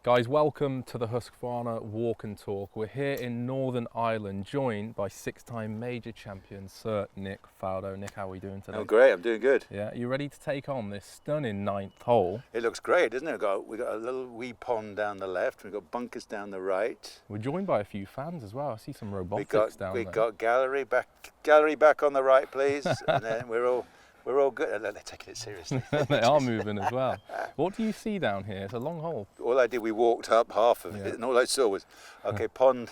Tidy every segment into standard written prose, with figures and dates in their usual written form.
Guys, welcome to the Husqvarna Walk and Talk. We're here in Northern Ireland, joined by six-time major champion Sitr Nick Faldo. Nick, how are we doing today? I'm great, I'm doing good. Yeah, you ready to take on this stunning ninth hole? It looks great, doesn't it? We've got a little wee pond down the left, we've got bunkers down the right. We're joined by a few fans as well. I see some robotics down there. We've got gallery back on the right, please. And then we're all good. They're taking it seriously. They are moving as well. What do you see down here? It's a long hole. All I did, we walked up half of it, and all I saw was, okay, pond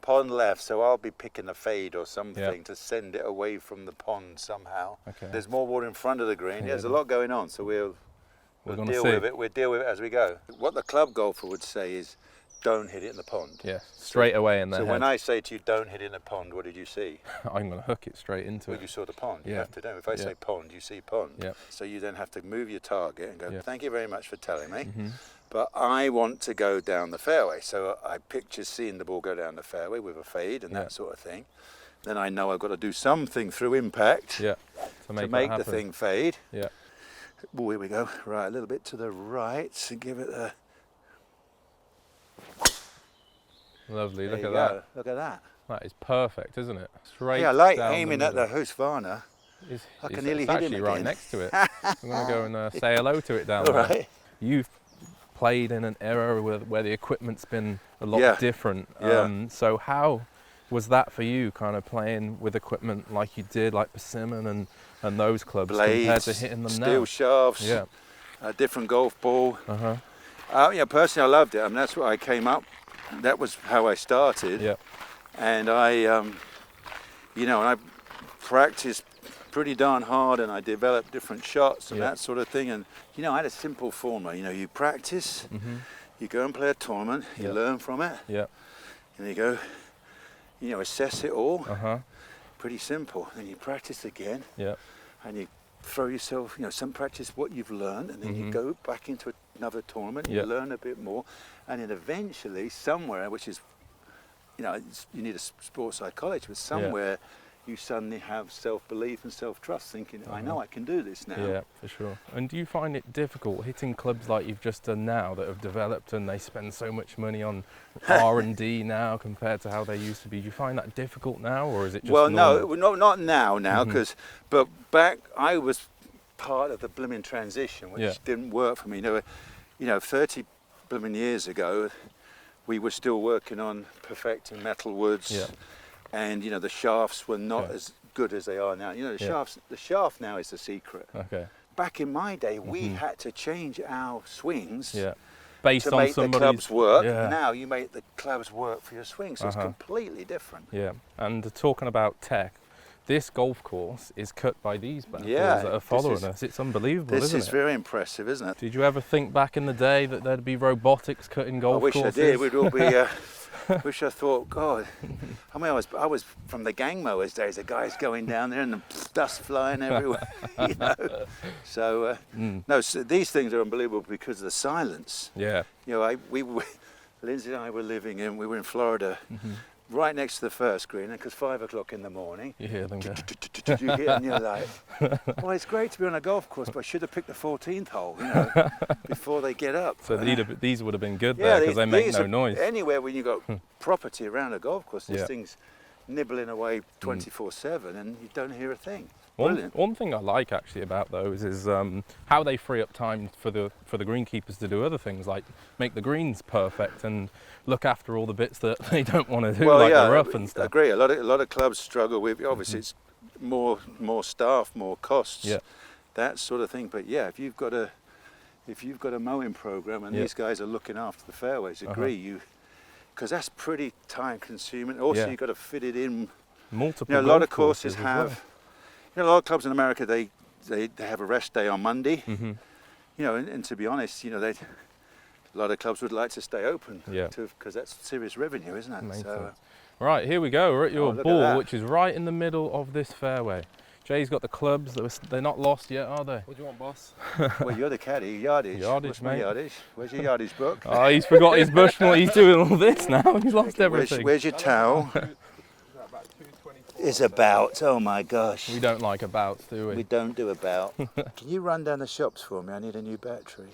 left, so I'll be picking a fade or something to send it away from the pond somehow. Okay. There's more water in front of the green. Yeah, there's a lot going on, so we'll deal with it. We'll deal with it as we go. What the club golfer would say is, don't hit it in the pond. Yeah, straight away in there. So when I say to you, don't hit it in the pond, what did you see? I'm going to hook it straight into Well, it. you saw the pond. You Yeah. have to know. If I say pond, you see pond. Yeah. So you then have to move your target and go, Yeah. thank you very much for telling me. Mm-hmm. But I want to go down the fairway. So I picture seeing the ball go down the fairway with a fade and that sort of thing. Then I know I've got to do something through impact to make the thing fade. Yeah. Oh, here we go. Right, a little bit to the right to give it a... Lovely, There look you at go. that. Look at that. That is perfect, isn't it? Straight Yeah, I like down aiming at middle. the Husqvarna. I can nearly it's hit him actually right again. next to it. I'm going to go and say hello to it down All there. right. You've played in an era where the equipment's been a lot different. So how was that for you, kind of playing with equipment like you did, like Persimmon and those clubs, Blades, compared to hitting them steel now? shafts, a different golf ball. Personally, I loved it. I mean, that's what I came up. That was how I started. Yeah. And I practiced pretty darn hard, and I developed different shots and that sort of thing. And I had a simple formula. You practice, you go and play a tournament, you learn from it, and you go, assess it all. Pretty simple. Then you practice again, and you throw yourself, some practice what you've learned, and then you go back into another tournament, you learn a bit more, and then eventually somewhere, which is, you need a sports psychologist, but somewhere you suddenly have self-belief and self-trust, thinking, I know I can do this now. Yeah, for sure. And do you find it difficult hitting clubs like you've just done now that have developed and they spend so much money on R&D now compared to how they used to be? Do you find that difficult now, or is it just normal? No, not now, but back I was part of the blooming transition, which didn't work for me. 30 blooming years ago, we were still working on perfecting metal woods. And the shafts were not as good as they are now. The shaft now is the secret. Okay. Back in my day, we had to change our swings based to on make the clubs work. Now you make the clubs work for your swing, so it's completely different. Yeah. And talking about tech, this golf course is cut by these bad boys that are following us. It's unbelievable, isn't it? This is very impressive, isn't it? Did you ever think back in the day that there'd be robotics cutting golf courses? I wish I did. We'd all be... wish I thought, God. I mean, I was from the gang mowers days. The guys going down there and the dust flying everywhere. So so these things are unbelievable because of the silence. Yeah. Lindsay and I were we were in Florida, right next to the first green, and because 5 o'clock in the morning, you hear them go. You hear, and you're like, well, it's great to be on a golf course, but I should have picked the 14th hole, before they get up. So these would have been good there because they make no noise. Anywhere when you've got property around a golf course, this thing's nibbling away 24/7, and you don't hear a thing. One thing I like actually about those is how they free up time for the greenkeepers to do other things, like make the greens perfect and look after all the bits that they don't want to do, like the rough and stuff. I agree. A lot of clubs struggle with, obviously it's more staff, more costs, that sort of thing. But if you've got a mowing program and these guys are looking after the fairways, because that's pretty time consuming. Also, you've got to fit it in. Multiple. A lot of courses have. A lot of clubs in America they have a rest day on Monday. And to be honest, a lot of clubs would like to stay open because that's serious revenue, isn't it? So, right, here we go. We're at your ball, which is right in the middle of this fairway. Jay's got the clubs. They're not lost yet, are they? What do you want, boss? Well, you're the caddy. Yardage. Yardage, mate. Yardage? Where's your yardage book? Oh, he's forgot his Bushmill. He's doing all this now. He's lost everything. Where's your towel? Is about. Oh my gosh. We don't like abouts, do we? We don't do about. Can you run down the shops for me? I need a new battery.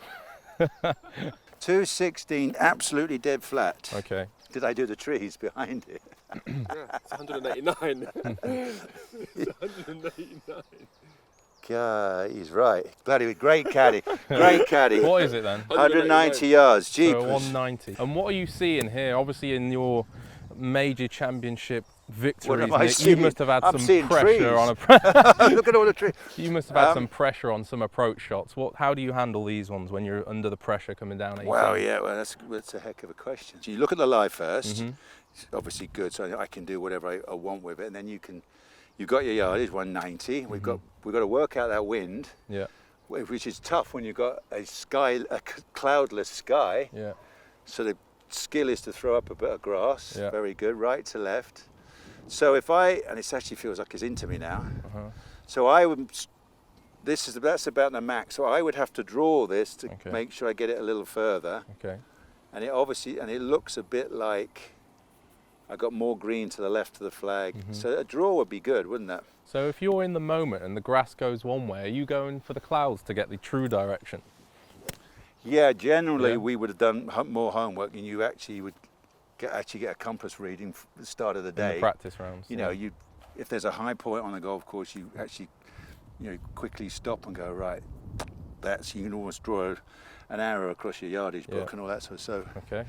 216, absolutely dead flat. Okay. Did I do the trees behind it? Yeah, it's 189. It's 189. God, he's right. Bloody great caddy. Great caddy. What is it then? 190 yards. So Jeepers. 190. And what are you seeing here? Obviously, in your major championship victories, What am I Nick, seeing? you must have had I'm some seeing pressure trees. on a. Look at all the trees. You must have had some pressure on some approach shots. How do you handle these ones when you're under the pressure coming down? 18? Well, yeah, that's a heck of a question. So you look at the lie first. It's obviously good, so I can do whatever I want with it, and then you've got your yardage 190. We've got to work out that wind. Yeah. Which is tough when you've got a cloudless sky. Yeah. So the skill is to throw up a bit of grass. Yeah. Very good, right to left. So and it actually feels like it's into me now. So that's about the max. So I would have to draw this to make sure I get it a little further. Okay. And it looks a bit like I got more green to the left of the flag. So a draw would be good, wouldn't that? So if you're in the moment and the grass goes one way, are you going for the clouds to get the true direction? Yeah, generally we would have done more homework, and you actually would get a compass reading at the start of the day. In the practice rounds. You know, if there's a high point on the golf course, you actually quickly stop and go, right, you can almost draw an arrow across your yardage book and all that sort of stuff. Okay.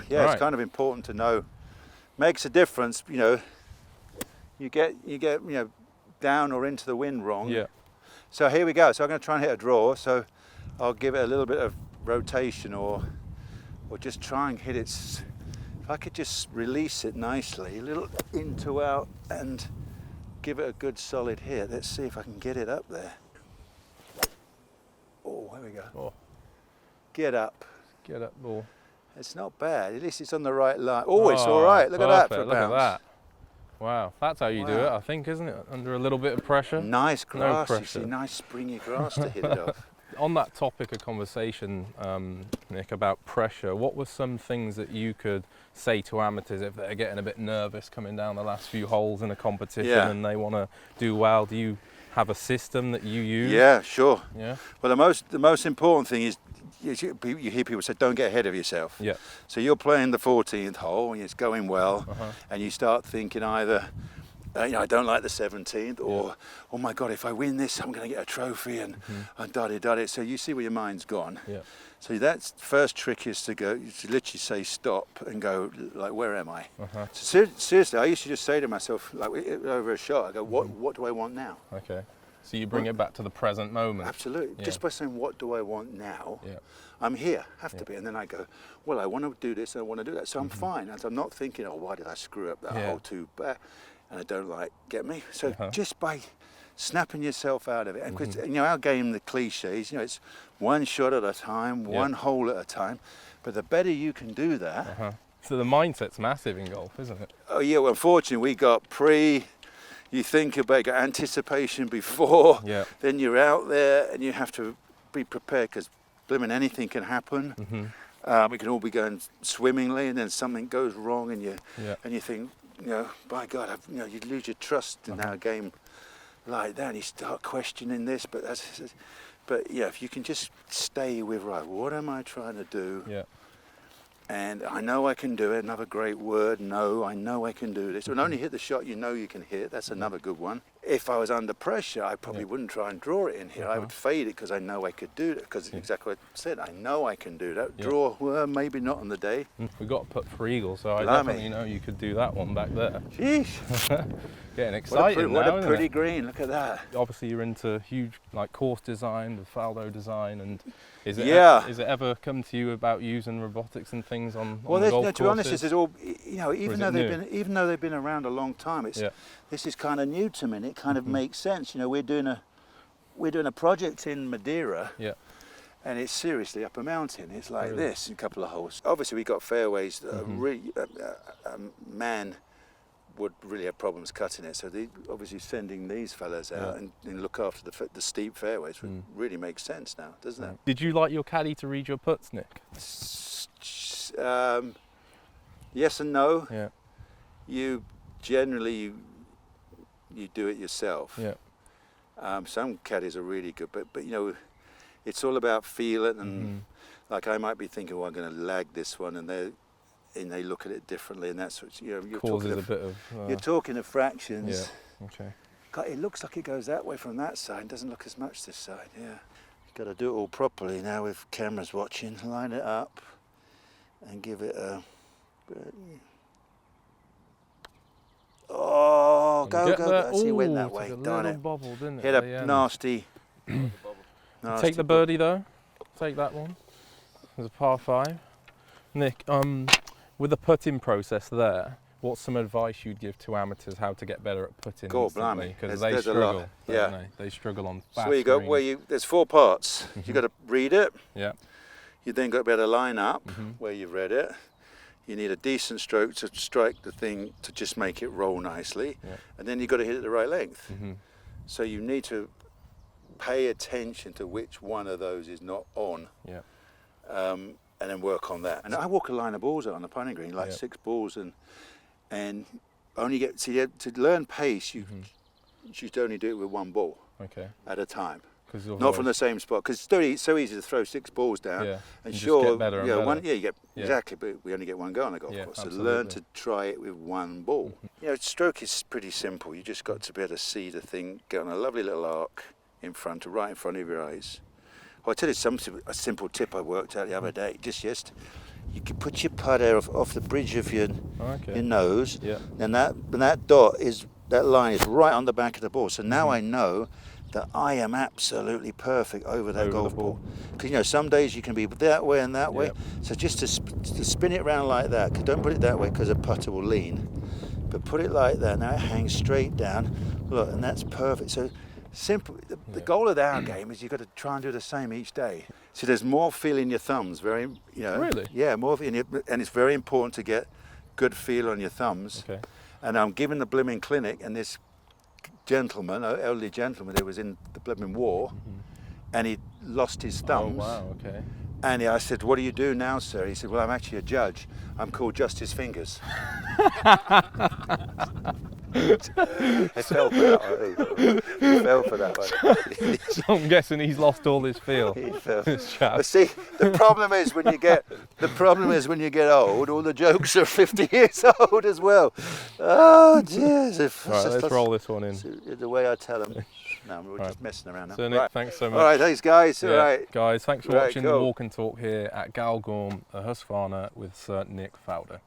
Yeah, it's kind of important to know. Makes a difference, you get down or into the wind wrong. Yeah. So here we go. So I'm going to try and hit a draw. So I'll give it a little bit of rotation or just try and hit it. If I could just release it nicely, a little into out, and give it a good solid hit. Let's see if I can get it up there. Oh, there we go. Oh. Get up. Get up, ball. It's not bad. At least it's on the right line. Oh, it's all right. Look at that for a bounce. Look at that. Wow, that's how you do it, I think, isn't it? Under a little bit of pressure. Nice grass. No you see, nice springy grass to hit it off. On that topic of conversation, Nick, about pressure, what were some things that you could say to amateurs if they're getting a bit nervous coming down the last few holes in a competition and they want to do well? Do you have a system that you use? Yeah, sure. Yeah. Well, the most important thing is you hear people say, don't get ahead of yourself. Yeah. So you're playing the 14th hole and it's going well, and you start thinking either, I don't like the 17th, or oh my God, if I win this, I'm going to get a trophy, and da-di-da-di. So you see where your mind's gone. Yeah. So that's first trick is to literally say stop and go like, where am I? So seriously, I used to just say to myself, like over a shot, I go, what do I want now? Okay. So you bring it back to the present moment. Absolutely. Yeah. Just by saying, what do I want now? Yeah. I'm here, have to be. And then I go, well, I want to do this and I want to do that. So I'm fine. And I'm not thinking, oh, why did I screw up that hole too bad? And I don't get me. So just by snapping yourself out of it. And because, our game, the cliches, it's one shot at a time, one hole at a time. But the better you can do that. So the mindset's massive in golf, isn't it? Oh, yeah. Well, unfortunately, we got you think about anticipation before, then you're out there and you have to be prepared because blimmin' anything can happen. We can all be going swimmingly and then something goes wrong and you think, by God, you lose your trust in our game like that and you start questioning this, but if you can just stay with, right, what am I trying to do? Yeah. And I know I can do it. Another great word. No, I know I can do this. And only hit the shot you know you can hit. That's another good one. If I was under pressure, I probably wouldn't try and draw it in here. I would fade it because I know I could do it. Because exactly what I said, I know I can do that. Draw, well, maybe not on the day. We got to put for eagle, so I definitely know you could do that one back there. Jeez. Getting excited What now, a pretty green. Look at that. Obviously, you're into huge course design, the Faldo design, and is it ever come to you about using robotics and things on the golf courses? To be honest, this is all. Even though they've been around a long time, this is kind of new to me. And it kind of makes sense. We're doing a project in Madeira. Yeah. And it's seriously up a mountain. It's like this, a couple of holes. Obviously, we got fairways that are really man would really have problems cutting it. So obviously sending these fellas out and look after the steep fairways would really make sense now, doesn't it? Did you like your caddy to read your putts, Nick? Yes and no. Yeah. You generally you do it yourself. Yeah. Some caddies are really good, but it's all about feeling and Like I might be thinking, well, I'm going to lag this one, and they look at it differently, and that's what you're causes talking a bit of. You're talking of fractions. Yeah. Okay. God, it looks like it goes that way from that side. It doesn't look as much this side. Yeah. You've got to do it all properly now with cameras watching. Line it up, and give it a. Oh, go! He went that way. Darn it! Bobble, didn't it? Hit a nasty. Take the birdie though. Take that one. There's a par 5. Nick, with the putting process there, what's some advice you'd give to amateurs how to get better at putting? Because they struggle. They struggle on fast. So you go where there's 4 parts. You got to read it. Yeah. You then got to be able to line up where you've read it. You need a decent stroke to strike the thing to just make it roll nicely, and then you've got to hit it the right length. So you need to pay attention to which one of those is not on, and then work on that. And I walk a line of balls out on the putting green, like 6 balls, and only get to learn pace. You should only do it with 1 ball at a time. Not from the same spot, because it's so easy to throw 6 balls down. And sure, just get better and better. You get exactly, but we only get 1 go on the golf course. So learn to try it with 1 ball. Stroke is pretty simple. You just got to be able to see the thing, get on a lovely little arc right in front of your eyes. Well, I'll tell you a simple tip I worked out the other day. You can put your putter off the bridge of your nose, and that line is right on the back of the ball. So now I know that I am absolutely perfect over that golf ball. Because some days you can be that way and that way. So just to spin it around like that, don't put it that way because a putter will lean, but put it like that. Now it hangs straight down. Look, and that's perfect. So simple. The goal of our game is you've got to try and do the same each day. So there's more feel in your thumbs. Really? Yeah, more in your, and it's very important to get good feel on your thumbs. And I'm giving the blooming clinic, and this gentleman, an elderly gentleman who was in the blooming war, and he lost his thumbs. Oh, wow, okay. And I said, "What do you do now, sir?" He said, "Well, I'm actually a judge. I'm called Justice Fingers." I fell for that one. He fell for that one. So I'm guessing he's lost all his feel. He fell. But see, the problem is when you get old, all the jokes are 50 years old as well. Oh, jeez. Right, let's roll this one in. The way I tell them. No, we're just messing around now. So Nick, thanks so much. All right, thanks guys. All right. Guys, thanks for watching the Walk and Talk here at Galgorm, Husqvarna with Sitr Nick Faldo.